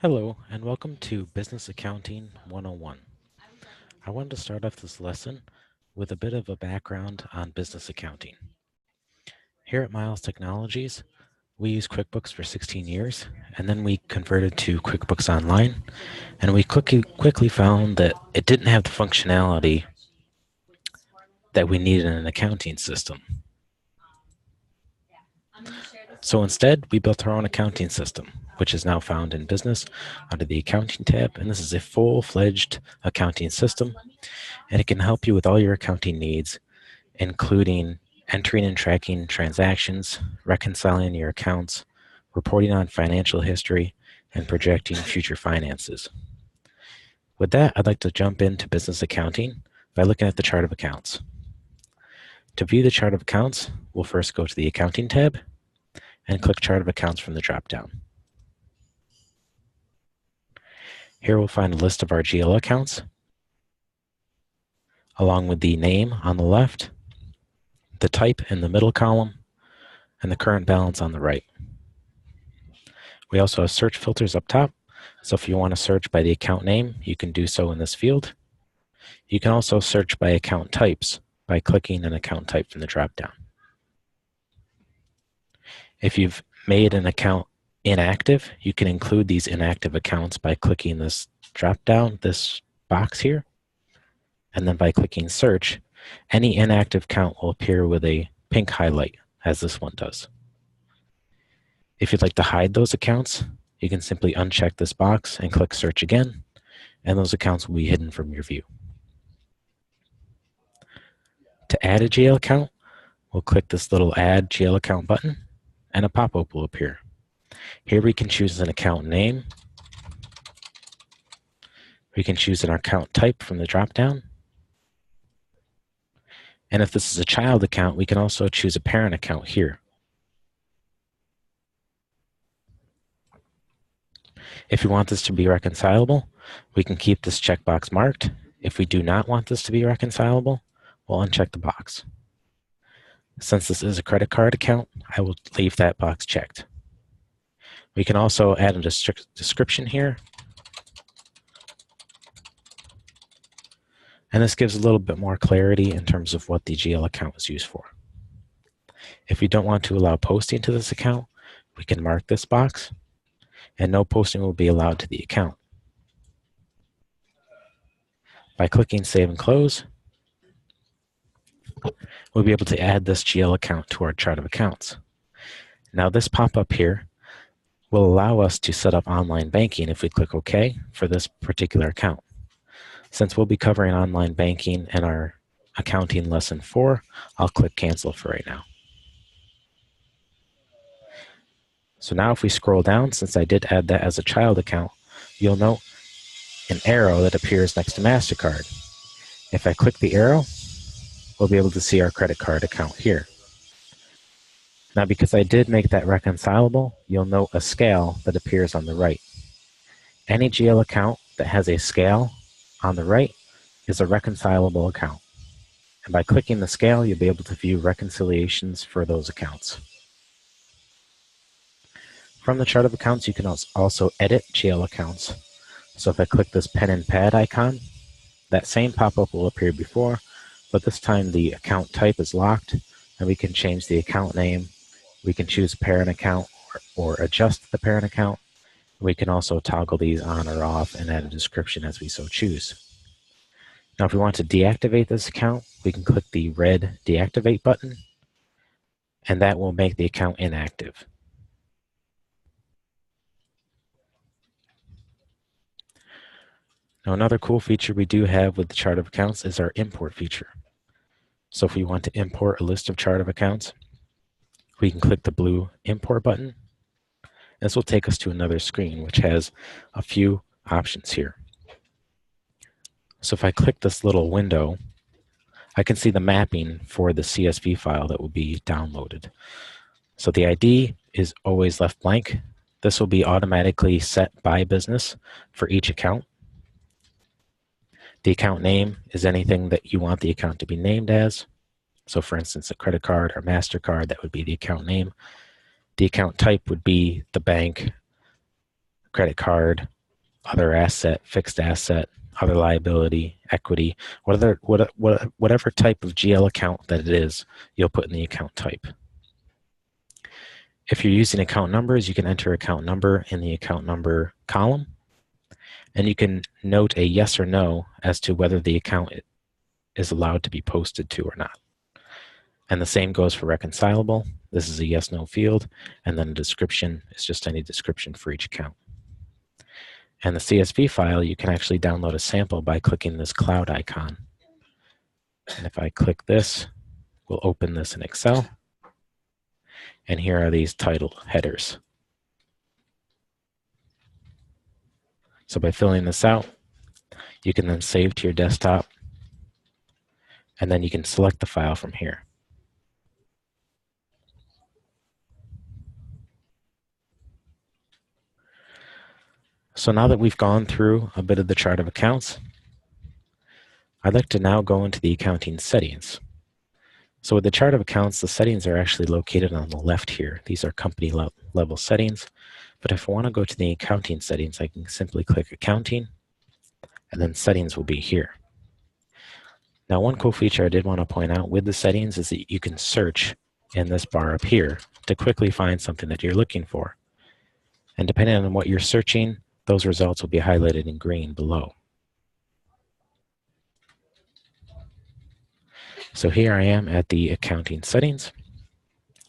Hello, and welcome to Business Accounting 101. I wanted to start off this lesson with a bit of a background on business accounting. Here at Miles Technologies, we used QuickBooks for 16 years, and then we converted to QuickBooks Online, and we quickly found that it didn't have the functionality that we needed in an accounting system. So instead, we built our own accounting system, which is now found in Business under the Accounting tab, and this is a full-fledged accounting system, and it can help you with all your accounting needs, including entering and tracking transactions, reconciling your accounts, reporting on financial history, and projecting future finances. With that, I'd like to jump into business accounting by looking at the chart of accounts. To view the chart of accounts, we'll first go to the Accounting tab and click Chart of Accounts from the drop-down. Here we'll find a list of our GL accounts, along with the name on the left, the type in the middle column, and the current balance on the right. We also have search filters up top, so if you want to search by the account name, you can do so in this field. You can also search by account types by clicking an account type from the drop-down. If you've made an account inactive, you can include these inactive accounts by clicking this drop-down, this box here, and then by clicking search, any inactive account will appear with a pink highlight, as this one does. If you'd like to hide those accounts, you can simply uncheck this box and click search again, and those accounts will be hidden from your view. To add a GL account, we'll click this little Add GL Account button, and a pop-up will appear. Here we can choose an account name. We can choose an account type from the drop-down. And if this is a child account, we can also choose a parent account here. If we want this to be reconcilable, we can keep this checkbox marked. If we do not want this to be reconcilable, we'll uncheck the box. Since this is a credit card account, I will leave that box checked. We can also add a description here. And this gives a little bit more clarity in terms of what the GL account is used for. If we don't want to allow posting to this account, we can mark this box, and no posting will be allowed to the account. By clicking Save and Close, we'll be able to add this GL account to our chart of accounts. Now this pop-up here will allow us to set up online banking if we click OK for this particular account. Since we'll be covering online banking in our accounting lesson 4, I'll click Cancel for right now. So now if we scroll down, since I did add that as a child account, you'll note an arrow that appears next to MasterCard. If I click the arrow, we'll be able to see our credit card account here. Now because I did make that reconcilable, you'll note a scale that appears on the right. Any GL account that has a scale on the right is a reconcilable account. And by clicking the scale, you'll be able to view reconciliations for those accounts. From the chart of accounts, you can also edit GL accounts. So if I click this pen and pad icon, that same pop-up will appear before, but this time the account type is locked, and we can change the account name. We can choose parent account or adjust the parent account. We can also toggle these on or off and add a description as we so choose. Now, if we want to deactivate this account, we can click the red Deactivate button, and that will make the account inactive. Now, another cool feature we do have with the chart of accounts is our import feature. So if we want to import a list of chart of accounts, we can click the blue Import button. This will take us to another screen, which has a few options here. So if I click this little window, I can see the mapping for the CSV file that will be downloaded. So the ID is always left blank. This will be automatically set by business for each account. The account name is anything that you want the account to be named as. So for instance, a credit card or MasterCard, that would be the account name. The account type would be the bank credit card, other asset, fixed asset, other liability, equity, whatever type of GL account that it is, you'll put in the account type. If you're using account numbers, you can enter account number in the account number column, and you can note a yes or no as to whether the account is allowed to be posted to or not. And the same goes for reconcilable. This is a yes/no field, and then a description is just any description for each account. And the CSV file, you can actually download a sample by clicking this cloud icon. And if I click this, we'll open this in Excel. And here are these title headers. So by filling this out, you can then save to your desktop, and then you can select the file from here. So now that we've gone through a bit of the chart of accounts, I'd like to now go into the accounting settings. So with the chart of accounts, the settings are actually located on the left here. These are company level settings. But if I want to go to the accounting settings, I can simply click accounting, and then settings will be here. Now, one cool feature I did want to point out with the settings is that you can search in this bar up here to quickly find something that you're looking for. And depending on what you're searching, those results will be highlighted in green below. So here I am at the accounting settings.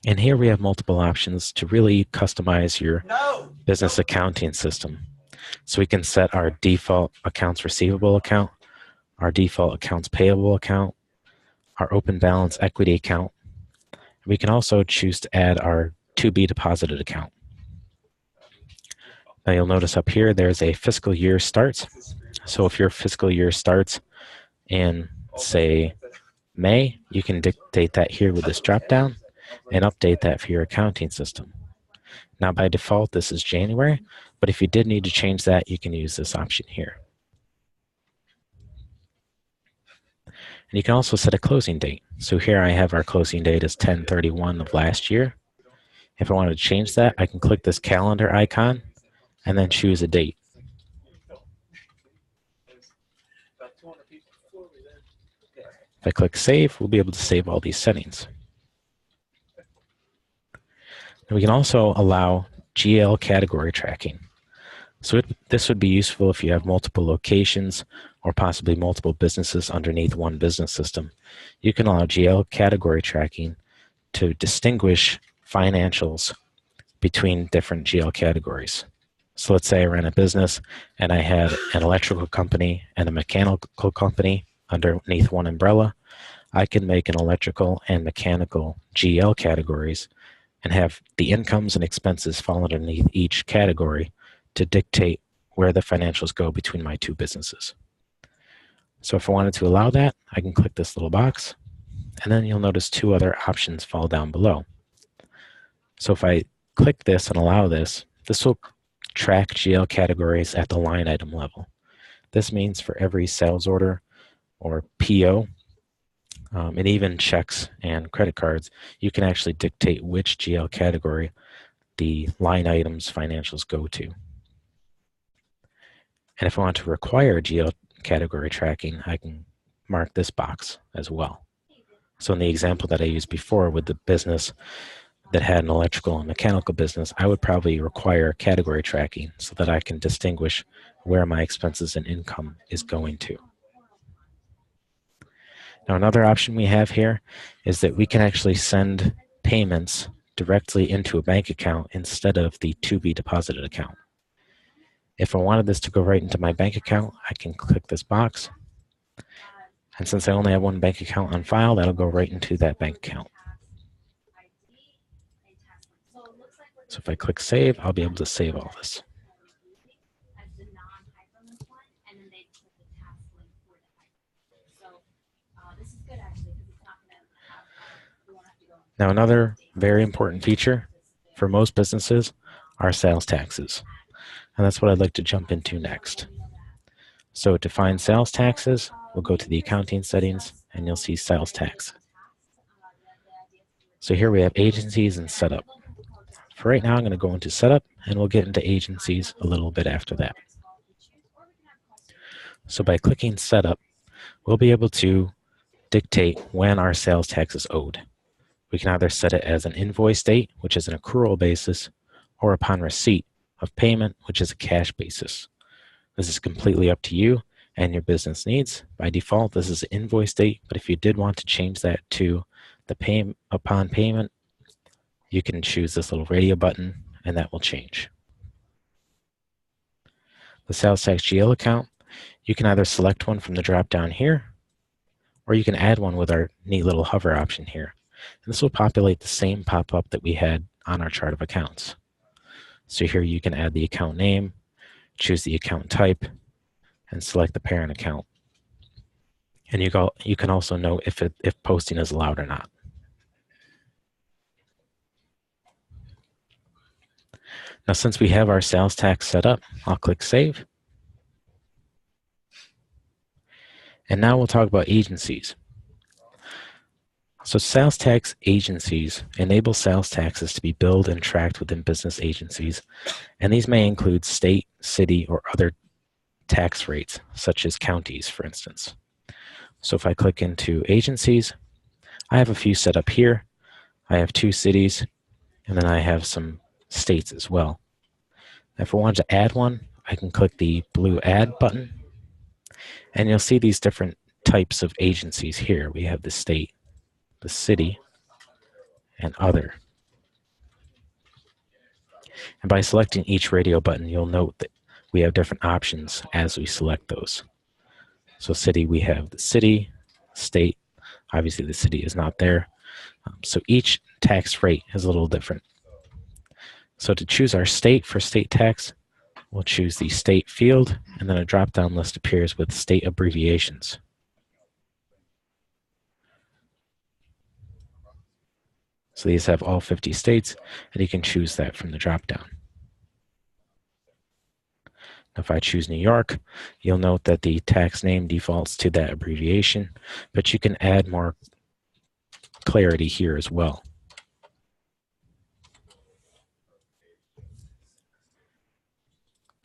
And here we have multiple options to really customize your business accounting system. So we can set our default accounts receivable account, our default accounts payable account, our open balance equity account. We can also choose to add our to-be deposited account. Now you'll notice up here there's a fiscal year starts. So if your fiscal year starts in, say, May, you can dictate that here with this drop-down and update that for your accounting system. Now by default this is January, but if you did need to change that, you can use this option here. And you can also set a closing date. So here I have our closing date as 10/31 of last year. If I wanted to change that, I can click this calendar icon and then choose a date. If I click save, we'll be able to save all these settings. And we can also allow GL category tracking. So this would be useful if you have multiple locations or possibly multiple businesses underneath one business system. You can allow GL category tracking to distinguish financials between different GL categories. So let's say I ran a business and I had an electrical company and a mechanical company underneath one umbrella. I can make an electrical and mechanical GL categories and have the incomes and expenses fall underneath each category to dictate where the financials go between my two businesses. So if I wanted to allow that, I can click this little box, and then you'll notice two other options fall down below. So if I click this and allow this, this will track GL categories at the line item level. This means for every sales order or PO, and even checks and credit cards, you can actually dictate which GL category the line items financials go to. And if I want to require GL category tracking, I can mark this box as well. So in the example that I used before with the business that had an electrical and mechanical business, I would probably require category tracking so that I can distinguish where my expenses and income is going to. Now another option we have here is that we can actually send payments directly into a bank account instead of the to-be deposited account. If I wanted this to go right into my bank account, I can click this box. And since I only have one bank account on file, that'll go right into that bank account. So if I click save, I'll be able to save all this. Now another very important feature for most businesses are sales taxes. And that's what I'd like to jump into next. So to find sales taxes, we'll go to the accounting settings and you'll see sales tax. So here we have agencies and setup. For right now, I'm going to go into setup, and we'll get into agencies a little bit after that. So by clicking setup, we'll be able to dictate when our sales tax is owed. We can either set it as an invoice date, which is an accrual basis, or upon receipt of payment, which is a cash basis. This is completely up to you and your business needs. By default, this is an invoice date, but if you did want to change that to the upon payment, you can choose this little radio button, and that will change. The sales tax GL account, you can either select one from the drop down here, or you can add one with our neat little hover option here. And this will populate the same pop-up that we had on our chart of accounts. So here you can add the account name, choose the account type, and select the parent account. And you can also note if posting is allowed or not. Now, since we have our sales tax set up, I'll click Save. And now we'll talk about agencies. So sales tax agencies enable sales taxes to be billed and tracked within business agencies, and these may include state, city, or other tax rates, such as counties, for instance. So if I click into agencies, I have a few set up here. I have 2 cities, and then I have some states as well. If I wanted to add one, I can click the blue Add button, and you'll see these different types of agencies here. We have the state, the city, and other. And by selecting each radio button, you'll note that we have different options as we select those. So city, we have the city, state, obviously the city is not there. So each tax rate is a little different. So to choose our state for state tax, we'll choose the state field, and then a drop-down list appears with state abbreviations. So these have all 50 states, and you can choose that from the drop-down. If I choose New York, you'll note that the tax name defaults to that abbreviation, but you can add more clarity here as well.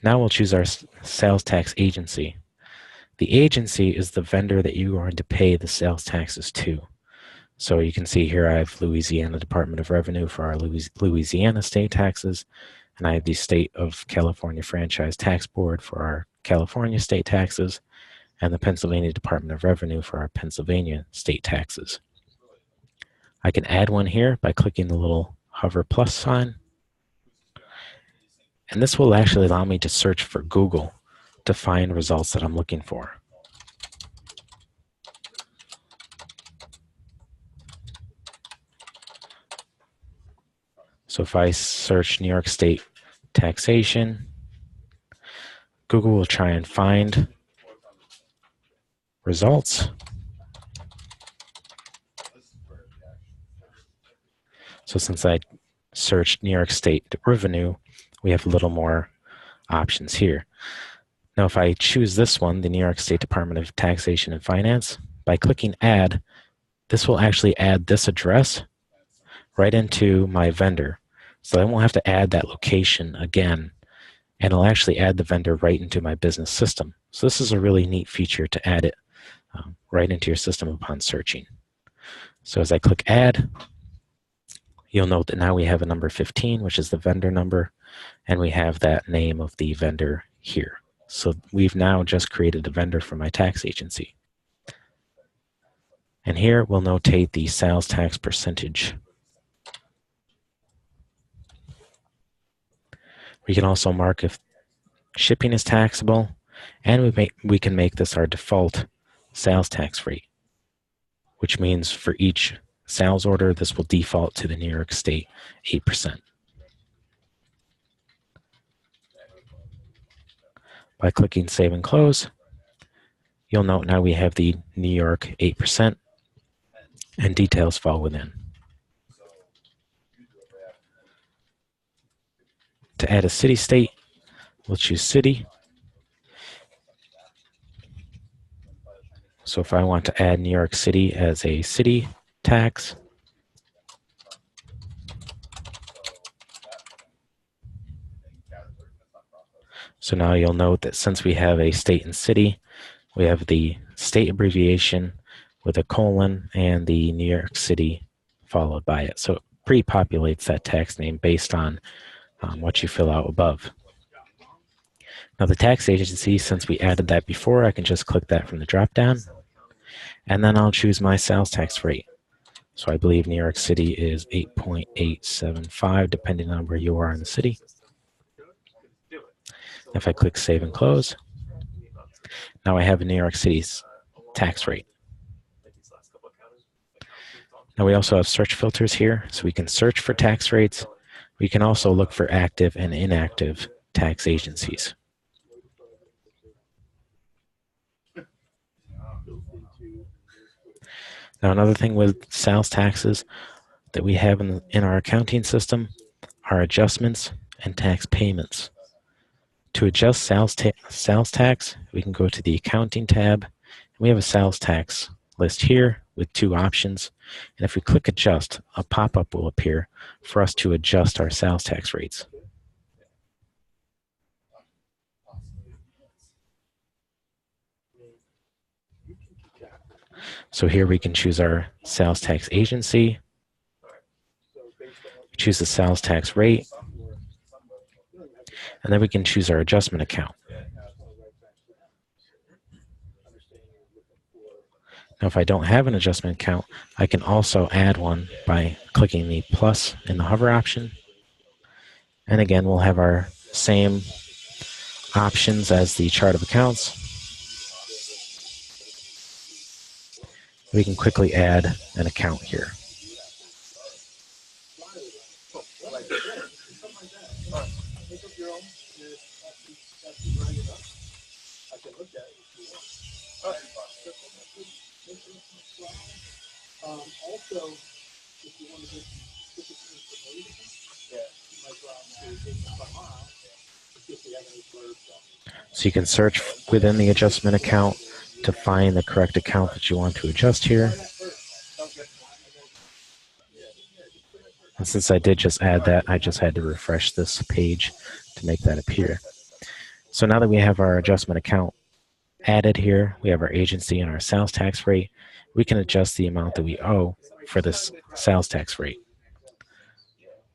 Now we'll choose our sales tax agency. The agency is the vendor that you are going to pay the sales taxes to. So you can see here I have Louisiana Department of Revenue for our Louisiana state taxes, and I have the State of California Franchise Tax Board for our California state taxes, and the Pennsylvania Department of Revenue for our Pennsylvania state taxes. I can add one here by clicking the little hover plus sign, and this will actually allow me to search for Google to find results that I'm looking for. So if I search New York State taxation, Google will try and find results. So since I searched New York State revenue, we have a little more options here. Now if I choose this one, the New York State Department of Taxation and Finance, by clicking Add, this will actually add this address right into my vendor. So I won't have to add that location again, and it'll actually add the vendor right into my business system. So this is a really neat feature to add it right into your system upon searching. So as I click Add, you'll note that now we have a number 15, which is the vendor number, and we have that name of the vendor here. So we've now just created a vendor for my tax agency. And here we'll notate the sales tax percentage. We can also mark if shipping is taxable, and we can make this our default sales tax rate, which means for each sales order, this will default to the New York State 8%. By clicking Save and Close, you'll note now we have the New York 8%, and details fall within. To add a city-state, we'll choose city. So if I want to add New York City as a city tax, So now you'll note that since we have a state and city, we have the state abbreviation with a colon and the New York City followed by it. So it pre-populates that tax name based on what you fill out above. Now the tax agency, since we added that before, I can just click that from the drop-down, and then I'll choose my sales tax rate. So I believe New York City is 8.875, depending on where you are in the city. If I click Save and Close, now I have a New York City's tax rate. Now we also have search filters here, so we can search for tax rates. We can also look for active and inactive tax agencies. Now another thing with sales taxes that we have in our accounting system are adjustments and tax payments. To adjust sales tax, we can go to the Accounting tab, and we have a sales tax list here with two options. And if we click Adjust, a pop-up will appear for us to adjust our sales tax rates. So here we can choose our sales tax agency, choose the sales tax rate, and then we can choose our adjustment account. Now, if I don't have an adjustment account, I can also add one by clicking the plus in the hover option. And again, we'll have our same options as the chart of accounts. We can quickly add an account here. So you can search within the adjustment account to find the correct account that you want to adjust here. And since I did just add that, I just had to refresh this page to make that appear. So now that we have our adjustment account added here, we have our agency and our sales tax rate, we can adjust the amount that we owe for this sales tax rate.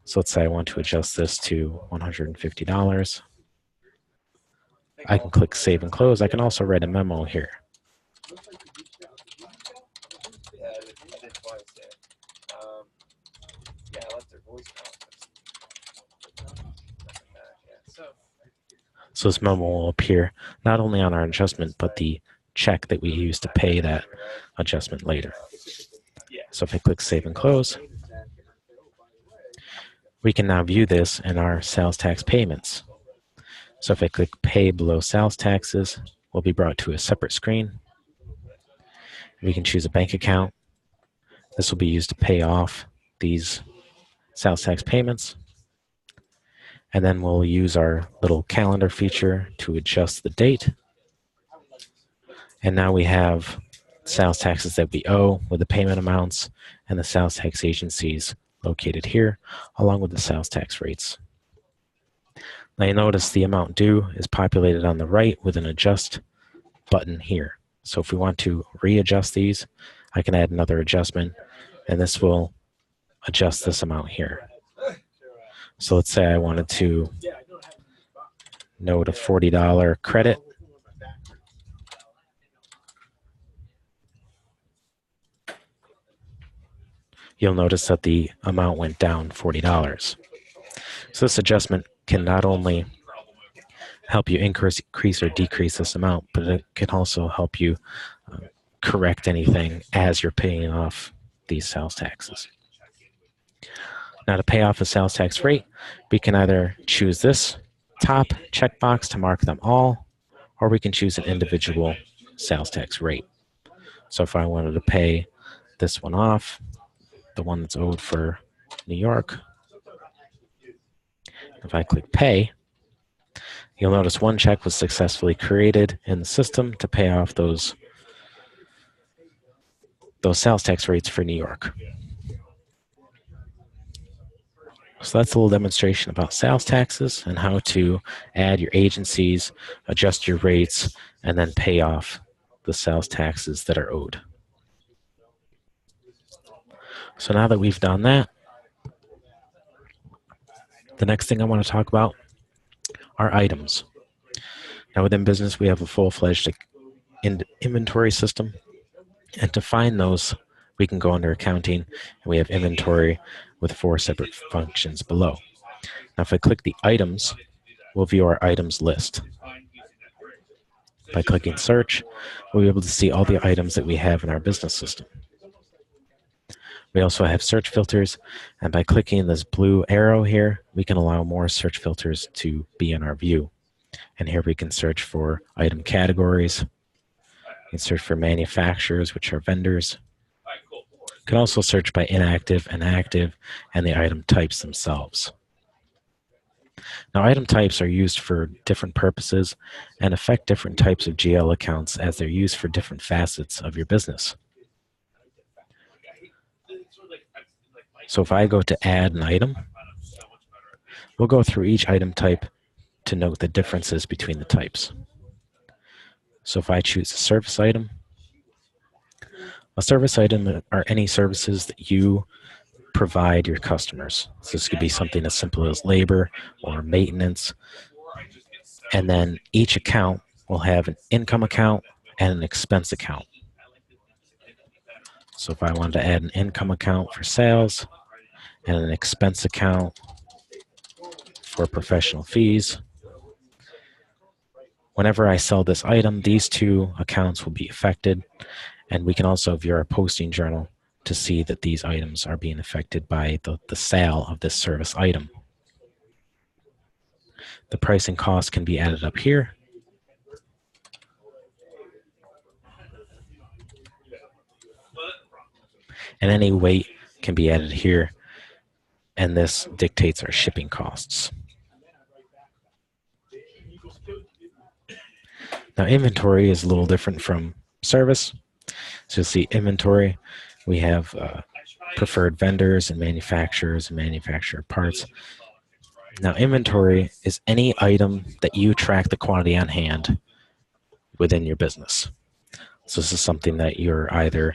So let's say I want to adjust this to $150. I can click Save and Close. I can also write a memo here. So this memo will appear not only on our adjustment, but the check that we use to pay that adjustment later. So if I click Save and Close, we can now view this in our sales tax payments. So if I click Pay below sales taxes, we'll be brought to a separate screen. We can choose a bank account. This will be used to pay off these sales tax payments. And then we'll use our little calendar feature to adjust the date. And now we have sales taxes that we owe with the payment amounts and the sales tax agencies located here, along with the sales tax rates. Now you notice the amount due is populated on the right with an adjust button here. So if we want to readjust these, I can add another adjustment, and this will adjust this amount here. So let's say I wanted to note a $40 credit. You'll notice that the amount went down $40. So this adjustment can not only help you increase or decrease this amount, but it can also help you correct anything as you're paying off these sales taxes. Now to pay off a sales tax rate, we can either choose this top checkbox to mark them all, or we can choose an individual sales tax rate. So if I wanted to pay this one off, the one that's owed for New York, if I click Pay, you'll notice one check was successfully created in the system to pay off those sales tax rates for New York. So that's a little demonstration about sales taxes and how to add your agencies, adjust your rates, and then pay off the sales taxes that are owed. So now that we've done that, the next thing I want to talk about are items. Now within business, we have a full-fledged inventory system. And to find those, we can go under accounting, and we have inventory with 4 separate functions below. Now if I click the items, we'll view our items list. By clicking search, we'll be able to see all the items that we have in our business system. We also have search filters, and by clicking this blue arrow here, we can allow more search filters to be in our view. And here we can search for item categories. We can search for manufacturers, which are vendors. You can also search by inactive and active and the item types themselves. Now, item types are used for different purposes and affect different types of GL accounts as they're used for different facets of your business. So if I go to add an item, we'll go through each item type to note the differences between the types. So if I choose a service item, a service item are any services that you provide your customers. So this could be something as simple as labor or maintenance. And then each account will have an income account and an expense account. So if I wanted to add an income account for sales and an expense account for professional fees, whenever I sell this item, these 2 accounts will be affected. And we can also view our posting journal to see that these items are being affected by the sale of this service item. The price and cost can be added up here. And any weight can be added here. And this dictates our shipping costs. Now, inventory is a little different from service. So you'll see inventory. We have preferred vendors and manufacturers and manufacturer parts. Now, inventory is any item that you track the quantity on hand within your business. So this is something that you're either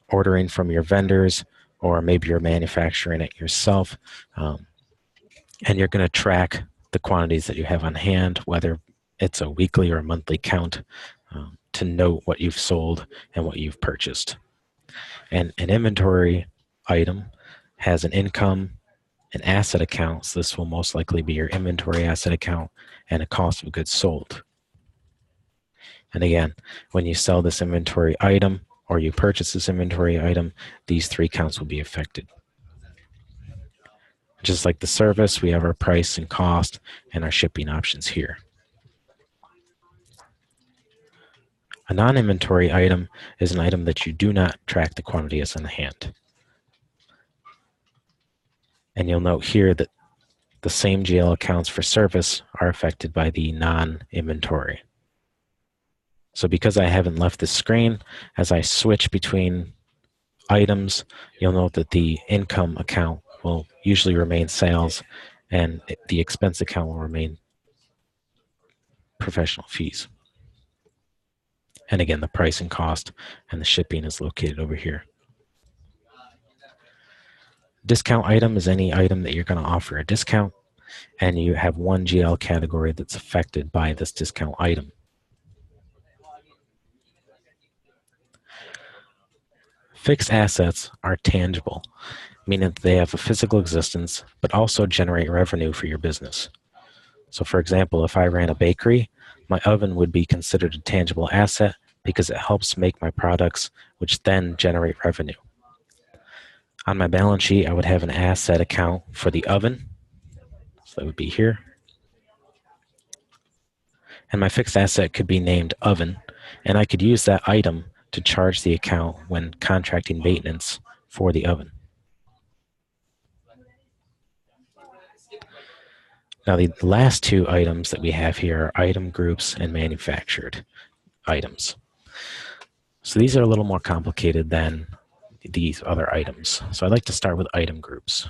ordering from your vendors or maybe you're manufacturing it yourself. And you're going to track the quantities that you have on hand, whether it's a weekly or a monthly count, to note what you've sold and what you've purchased. And an inventory item has an income, an asset account, so this will most likely be your inventory asset account, and a cost of goods sold. And again, when you sell this inventory item or you purchase this inventory item, these 3 counts will be affected. Just like the service, we have our price and cost and our shipping options here. A non-inventory item is an item that you do not track the quantity as on hand. And you'll note here that the same GL accounts for service are affected by the non-inventory. So because I haven't left the screen, as I switch between items, you'll note that the income account will usually remain sales and the expense account will remain professional fees. And again, the price and cost and the shipping is located over here. Discount item is any item that you're going to offer a discount, and you have one GL category that's affected by this discount item. Fixed assets are tangible, meaning that they have a physical existence, but also generate revenue for your business. So for example, if I ran a bakery, my oven would be considered a tangible asset because it helps make my products, which then generate revenue. On my balance sheet, I would have an asset account for the oven. So that would be here. And my fixed asset could be named oven, and I could use that item to charge the account when contracting maintenance for the oven. Now the last 2 items that we have here are item groups and manufactured items. So these are a little more complicated than these other items. So I'd like to start with item groups.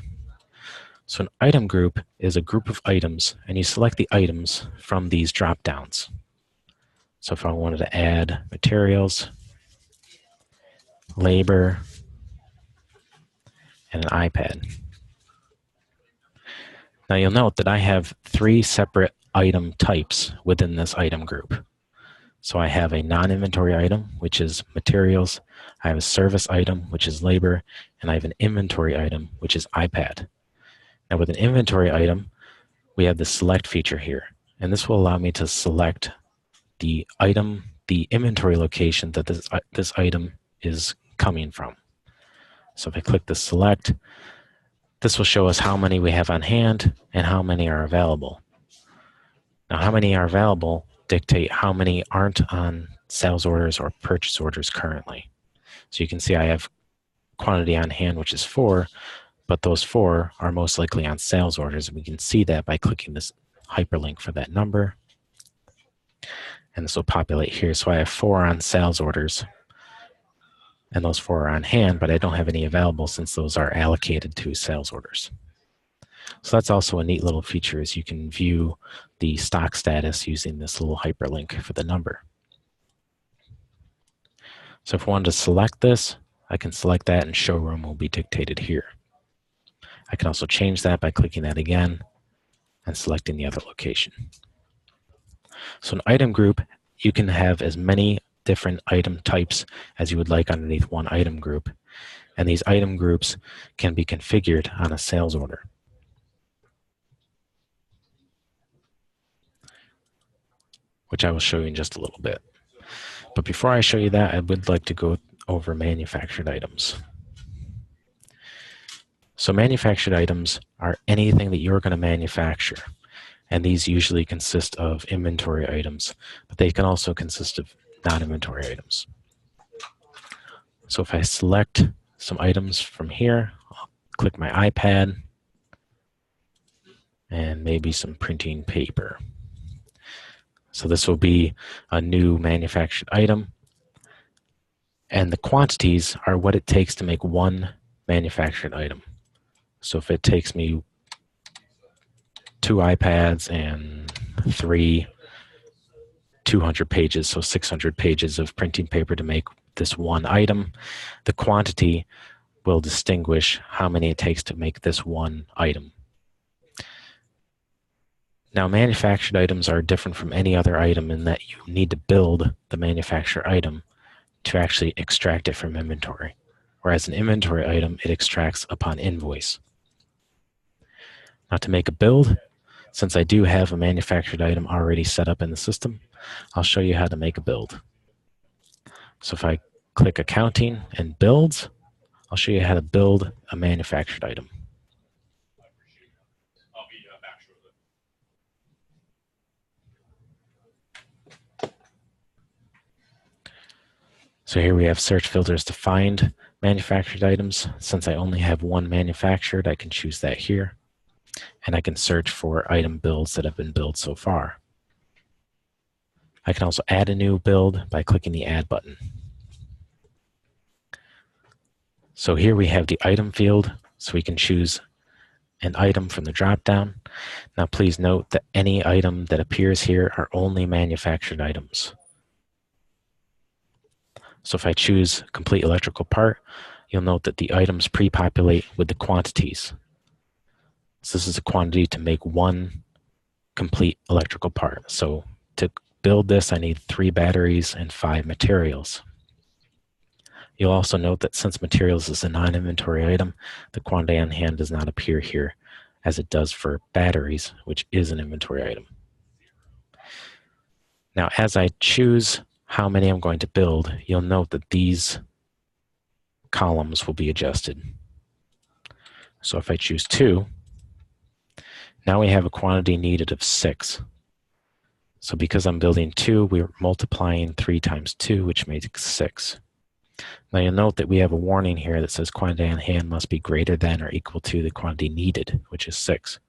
So an item group is a group of items, and you select the items from these drop downs. So if I wanted to add materials, labor, and an iPad. Now you'll note that I have 3 separate item types within this item group. So I have a non-inventory item, which is materials. I have a service item, which is labor, and I have an inventory item, which is iPad. Now with an inventory item, we have the select feature here, and this will allow me to select the item, the inventory location that this item is coming from. So if I click the select, this will show us how many we have on hand and how many are available. Now, how many are available dictate how many aren't on sales orders or purchase orders currently. So you can see I have quantity on hand, which is 4, but those 4 are most likely on sales orders. And we can see that by clicking this hyperlink for that number. And this will populate here. So I have 4 on sales orders, and those 4 are on hand, but I don't have any available since those are allocated to sales orders. So that's also a neat little feature, is you can view the stock status using this little hyperlink for the number. So if I wanted to select this, I can select that, and showroom will be dictated here. I can also change that by clicking that again and selecting the other location. So an item group, you can have as many different item types as you would like underneath one item group. And these item groups can be configured on a sales order. Which I will show you in just a little bit. But before I show you that, I would like to go over manufactured items. So manufactured items are anything that you're going to manufacture. And these usually consist of inventory items, but they can also consist of non-inventory items. So if I select some items from here, I'll click my iPad, and maybe some printing paper. So this will be a new manufactured item. And the quantities are what it takes to make one manufactured item. So if it takes me 2 iPads and 3 200 pages, so 600 pages of printing paper to make this one item, the quantity will distinguish how many it takes to make this one item. Now, manufactured items are different from any other item in that you need to build the manufactured item to actually extract it from inventory, whereas an inventory item, it extracts upon invoice. Now, to make a build, since I do have a manufactured item already set up in the system, I'll show you how to make a build. So if I click Accounting and Builds, I'll show you how to build a manufactured item. So here we have search filters to find manufactured items. Since I only have one manufactured, I can choose that here. And I can search for item builds that have been built so far. I can also add a new build by clicking the Add button. So here we have the item field, so we can choose an item from the drop-down. Now please note that any item that appears here are only manufactured items. So if I choose complete electrical part, you'll note that the items pre-populate with the quantities. So this is a quantity to make one complete electrical part. So to build this, I need 3 batteries and 5 materials. You'll also note that since materials is a non-inventory item, the quantity on hand does not appear here as it does for batteries, which is an inventory item. Now, as I choose how many I'm going to build, you'll note that these columns will be adjusted. So if I choose 2, now we have a quantity needed of 6. So because I'm building 2, we're multiplying 3 times 2, which makes 6. Now you'll note that we have a warning here that says quantity on hand must be greater than or equal to the quantity needed, which is 6.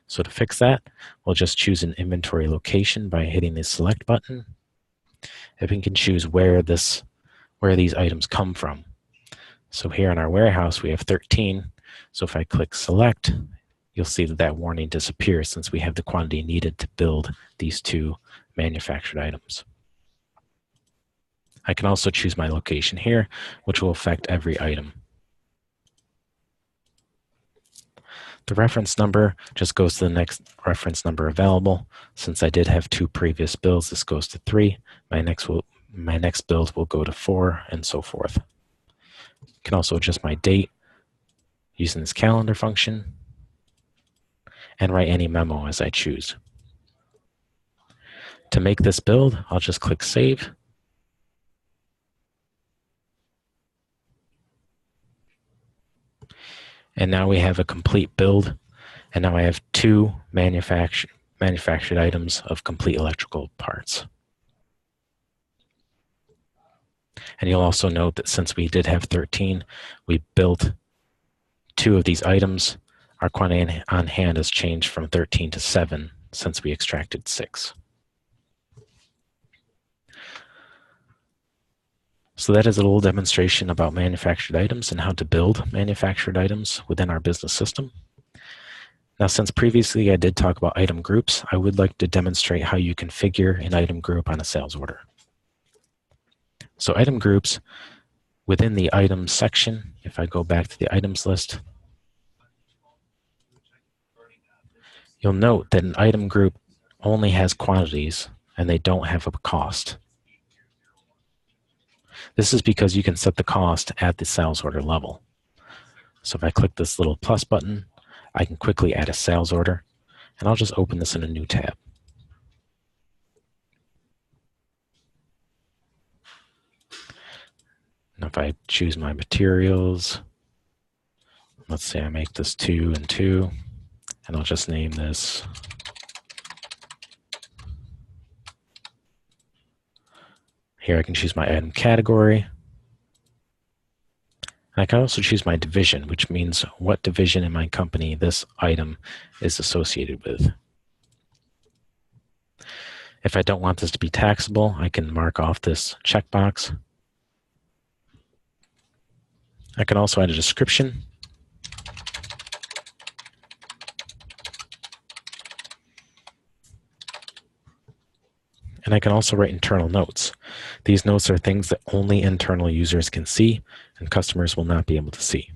So to fix that, we'll just choose an inventory location by hitting the select button. If we can choose where these items come from. So here in our warehouse, we have 13. So if I click select, you'll see that that warning disappears since we have the quantity needed to build these two manufactured items. I can also choose my location here, which will affect every item. The reference number just goes to the next reference number available. Since I did have 2 previous builds, this goes to 3. My next build will go to 4, and so forth. I can also adjust my date using this calendar function and write any memo as I choose. To make this build, I'll just click Save. And now we have a complete build. And now I have 2 manufactured items of complete electrical parts. And you'll also note that since we did have 13, we built 2 of these items. Our quantity on hand has changed from 13 to 7 since we extracted 6. So that is a little demonstration about manufactured items and how to build manufactured items within our business system. Now, since previously I did talk about item groups, I would like to demonstrate how you configure an item group on a sales order. So item groups within the items section, if I go back to the items list, you'll note that an item group only has quantities and they don't have a cost. This is because you can set the cost at the sales order level. So if I click this little plus button, I can quickly add a sales order, and I'll just open this in a new tab. Now if I choose my materials, let's say I make this 2 and 2, and I'll just name this here. I can choose my item category. And I can also choose my division, which means what division in my company this item is associated with. If I don't want this to be taxable, I can mark off this checkbox. I can also add a description. And I can also write internal notes. These notes are things that only internal users can see and customers will not be able to see.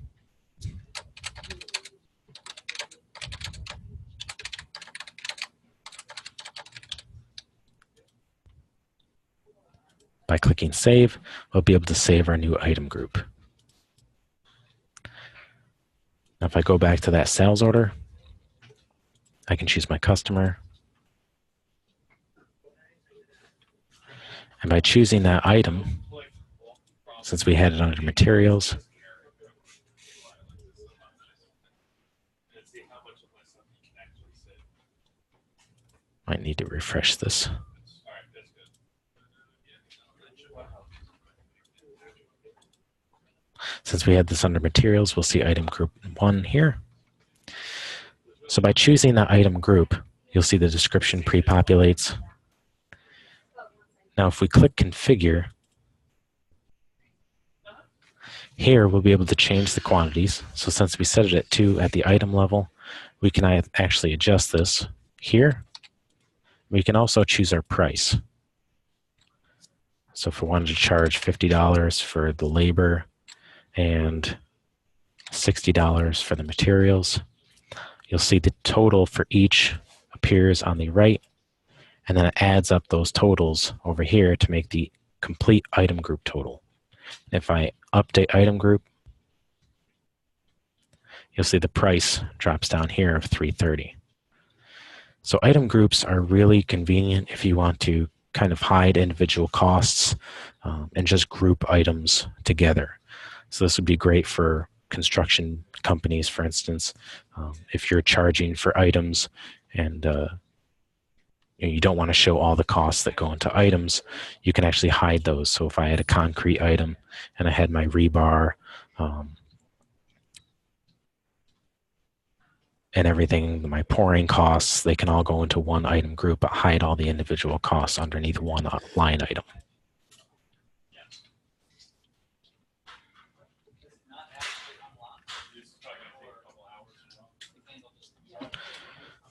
By clicking Save, we'll be able to save our new item group. Now if I go back to that sales order, I can choose my customer. And by choosing that item, since we had it under materials, might need to refresh this. Since we had this under materials, we'll see item group 1 here. So by choosing that item group, you'll see the description pre-populates. Now if we click configure, here we'll be able to change the quantities. So since we set it at 2 at the item level, we can actually adjust this here. We can also choose our price. So if we wanted to charge $50 for the labor and $60 for the materials, you'll see the total for each appears on the right, and then it adds up those totals over here to make the complete item group total. If I update item group, you'll see the price drops down here of $3.30. So item groups are really convenient if you want to kind of hide individual costs and just group items together. So this would be great for construction companies, for instance. If you're charging for items and you don't want to show all the costs that go into items, you can actually hide those. So if I had a concrete item and I had my rebar and everything, my pouring costs, they can all go into one item group, but hide all the individual costs underneath one line item.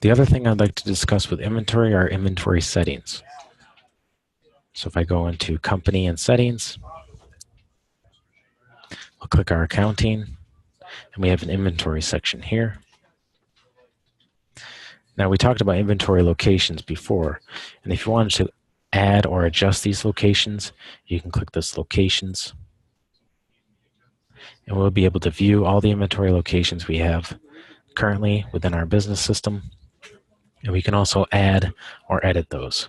The other thing I'd like to discuss with inventory are inventory settings. So if I go into company and settings, I'll click our accounting, and we have an inventory section here. Now we talked about inventory locations before, and if you wanted to add or adjust these locations, you can click this locations, and we'll be able to view all the inventory locations we have currently within our business system, and we can also add or edit those.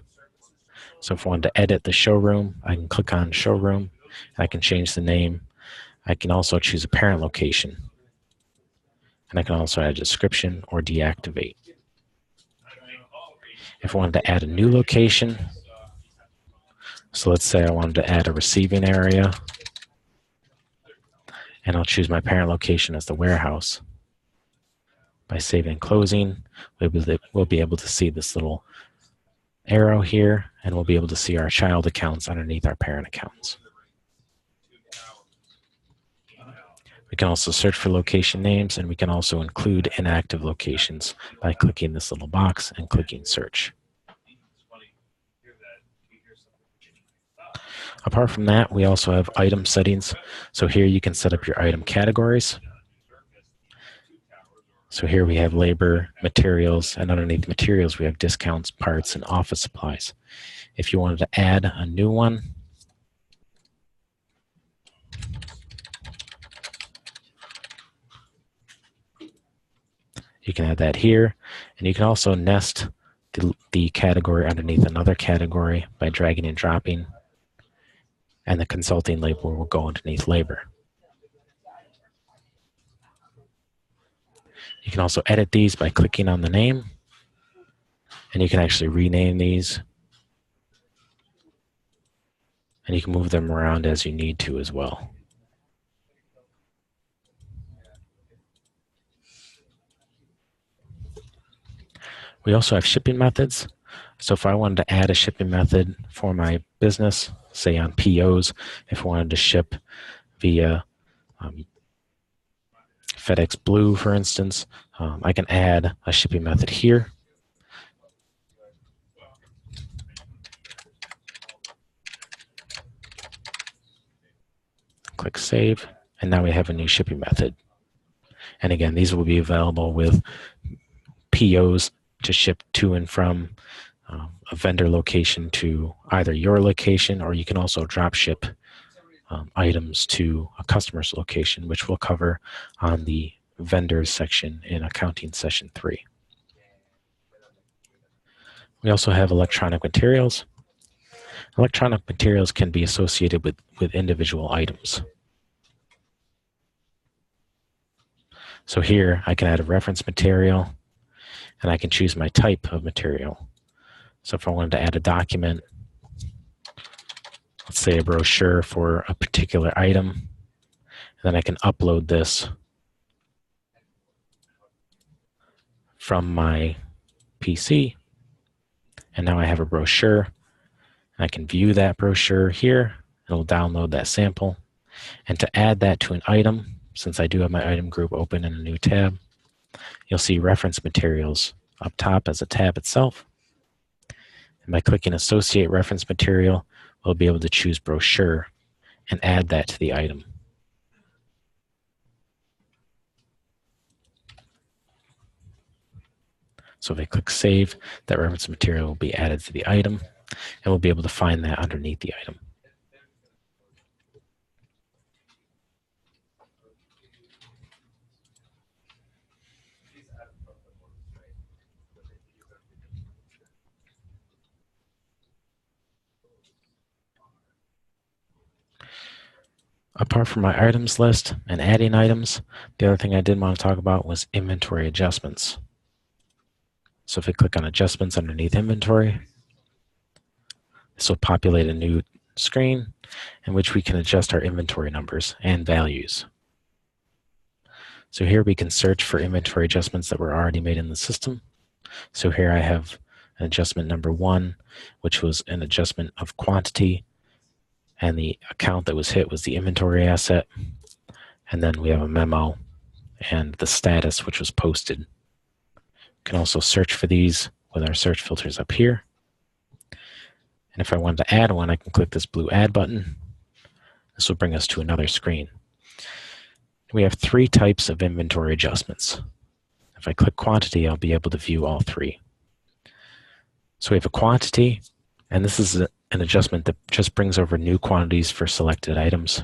So if I wanted to edit the showroom, I can click on showroom, and I can change the name. I can also choose a parent location, and I can also add a description or deactivate. If I wanted to add a new location, so let's say I wanted to add a receiving area, and I'll choose my parent location as the warehouse. By saving and closing, we'll be able to see this little arrow here, and we'll be able to see our child accounts underneath our parent accounts. We can also search for location names, and we can also include inactive locations by clicking this little box and clicking search. Apart from that, we also have item settings. So here you can set up your item categories. So here we have labor, materials, and underneath materials we have discounts, parts, and office supplies. If you wanted to add a new one, you can add that here, and you can also nest the category underneath another category by dragging and dropping, and the consulting label will go underneath labor. You can also edit these by clicking on the name, and you can actually rename these, and you can move them around as you need to as well. We also have shipping methods. So if I wanted to add a shipping method for my business, say on POs, if I wanted to ship via FedEx Blue, for instance, I can add a shipping method here. Click Save, and now we have a new shipping method. And again, these will be available with POs to ship to and from a vendor location to either your location, or you can also drop ship items to a customer's location, which we'll cover on the vendors section in accounting session 3. We also have electronic materials. Electronic materials can be associated with individual items. So here I can add a reference material, and I can choose my type of material. So if I wanted to add a document, let's say a brochure for a particular item, and then I can upload this from my PC, and now I have a brochure. I can view that brochure here. It'll download that sample. And to add that to an item, since I do have my item group open in a new tab, you'll see reference materials up top as a tab itself. And by clicking Associate Reference Material, we'll be able to choose Brochure and add that to the item. So if I click Save, that reference material will be added to the item, and we'll be able to find that underneath the item. Apart from my items list and adding items, the other thing I did want to talk about was inventory adjustments. So if I click on Adjustments underneath Inventory, this will populate a new screen in which we can adjust our inventory numbers and values. So here we can search for inventory adjustments that were already made in the system. So here I have an adjustment number 1, which was an adjustment of quantity, and the account that was hit was the inventory asset. And then we have a memo and the status, which was posted. can also search for these with our search filters up here. And if I wanted to add one, I can click this blue Add button. This will bring us to another screen. We have 3 types of inventory adjustments. If I click Quantity, I'll be able to view all 3. So we have a quantity, and this is an adjustment that just brings over new quantities for selected items.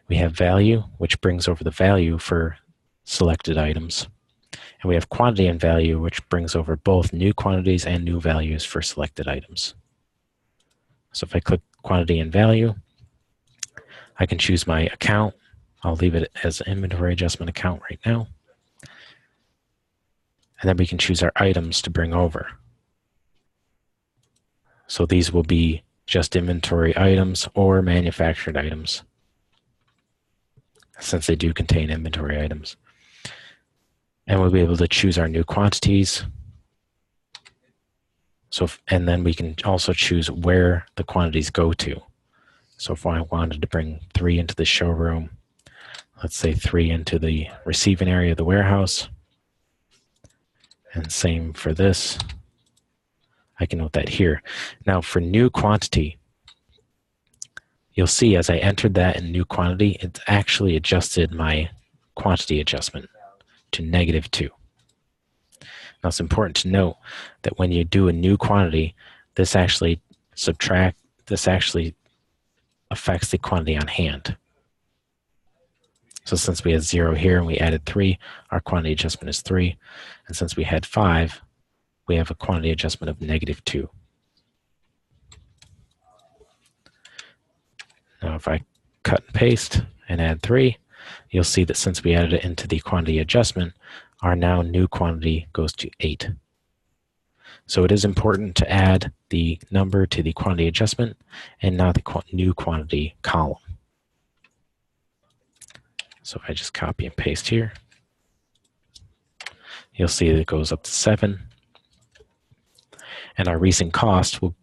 We have value, which brings over the value for selected items. And we have quantity and value, which brings over both new quantities and new values for selected items. So if I click quantity and value, I can choose my account. I'll leave it as an inventory adjustment account right now. And then we can choose our items to bring over. So these will be just inventory items or manufactured items, since they do contain inventory items. And we'll be able to choose our new quantities. And then we can also choose where the quantities go to. So if I wanted to bring 3 into the showroom, let's say 3 into the receiving area of the warehouse, and same for this, I can note that here. Now for new quantity, you'll see as I entered that in new quantity, it's actually adjusted my quantity adjustment to -2. Now it's important to note that when you do a new quantity, this actually affects the quantity on hand. So since we had 0 here and we added 3, our quantity adjustment is 3. And since we had 5, we have a quantity adjustment of -2. Now if I cut and paste and add 3, you'll see that since we added it into the quantity adjustment, our now new quantity goes to 8. So it is important to add the number to the quantity adjustment and not the new quantity column. So if I just copy and paste here, you'll see that it goes up to 7. And our recent cost will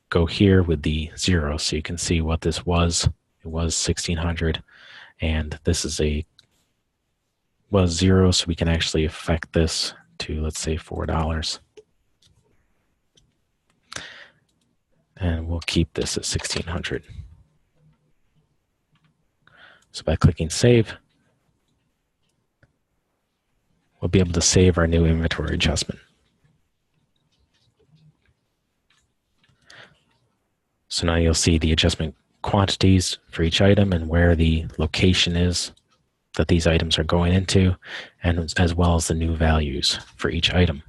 go here with the 0. So you can see what this was. It was $1,600. And this was 0. So we can actually affect this to, let's say, $4. And we'll keep this at $1,600. So by clicking Save, we'll be able to save our new inventory adjustment. So now you'll see the adjustment quantities for each item and where the location is that these items are going into, and as well as the new values for each item.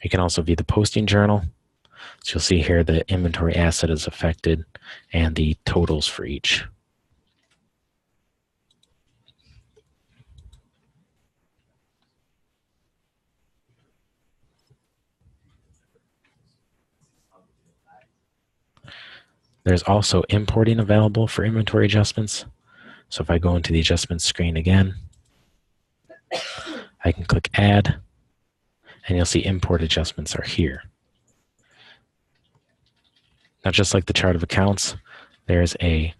You can also view the posting journal. So you'll see here the inventory asset is affected and the totals for each. There's also importing available for inventory adjustments. So if I go into the adjustments screen again, I can click Add, and you'll see import adjustments are here. Now, just like the chart of accounts, there's a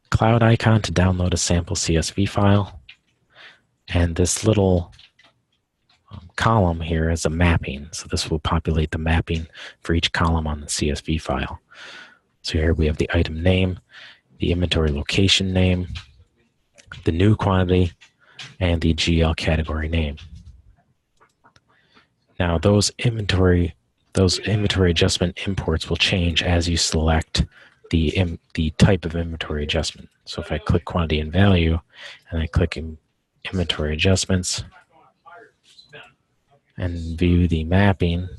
cloud icon to download a sample CSV file. And this little column here is a mapping. So this will populate the mapping for each column on the CSV file. So here we have the item name, the inventory location name, the new quantity, and the GL category name. Now those inventory adjustment imports will change as you select the type of inventory adjustment. So if I click quantity and value and I click inventory adjustments and view the mapping,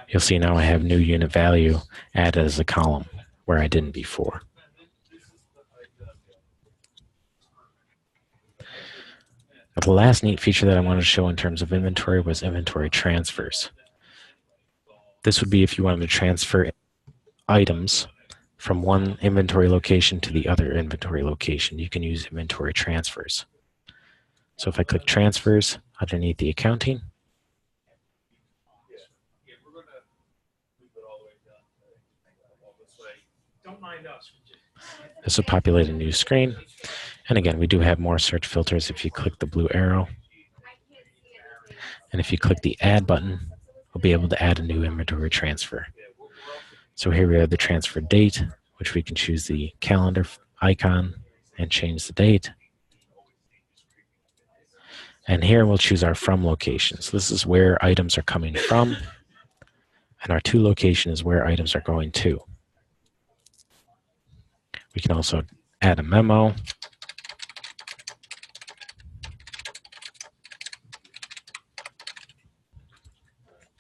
you'll see now I have new unit value added as a column where I didn't before. But the last neat feature that I wanted to show in terms of inventory was inventory transfers. This would be if you wanted to transfer items from one inventory location to the other inventory location. You can use inventory transfers. So if I click Transfers underneath the accounting, This will populate a new screen. And again, we do have more search filters if you click the blue arrow. And if you click the add button, we'll be able to add a new inventory transfer. So here we have the transfer date, which we can choose the calendar icon and change the date. And here we'll choose our from location. So this is where items are coming from. And our to location is where items are going to. We can also add a memo.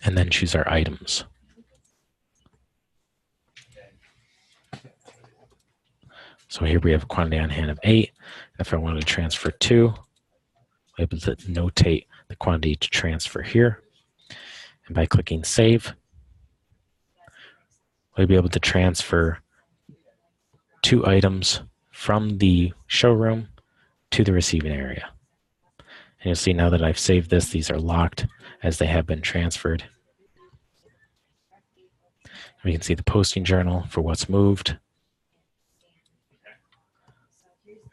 And then choose our items. So here we have a quantity on hand of 8. If I wanted to transfer 2, I'm able to notate the quantity to transfer here. And by clicking save, we'll be able to transfer 2 items from the showroom to the receiving area. And you'll see now that I've saved this, these are locked as they have been transferred. We can see the posting journal for what's moved.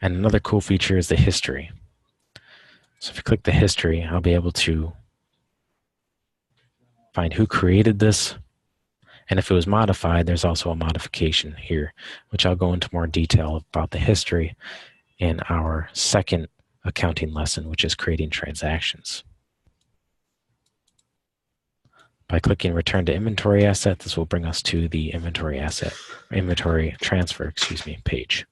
And another cool feature is the history. So if you click the history, I'll be able to find who created this. And if it was modified, there's also a modification here, which I'll go into more detail about the history in our second accounting lesson, which is creating transactions. By clicking return to inventory asset, this will bring us to the inventory transfer, page.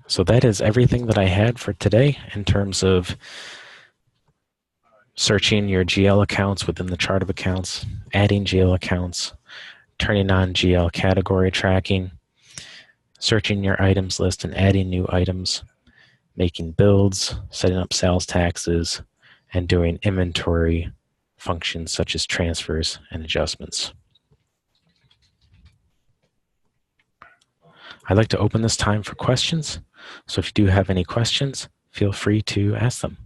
So that is everything that I had for today in terms of searching your GL accounts within the chart of accounts, adding GL accounts, turning on GL category tracking, searching your items list and adding new items, making builds, setting up sales taxes, and doing inventory functions such as transfers and adjustments. I'd like to open this time for questions. So if you do have any questions, feel free to ask them.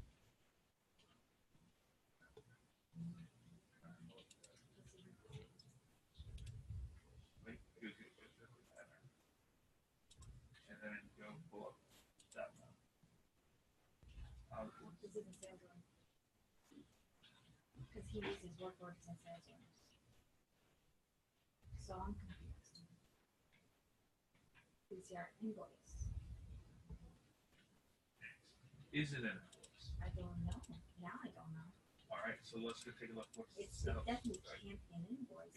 Because he uses work orders and sales orders. So I'm confused. Is your invoice? Is it an invoice? I don't know. Now I don't know. All right, so let's go take a look. It definitely can't be an invoice.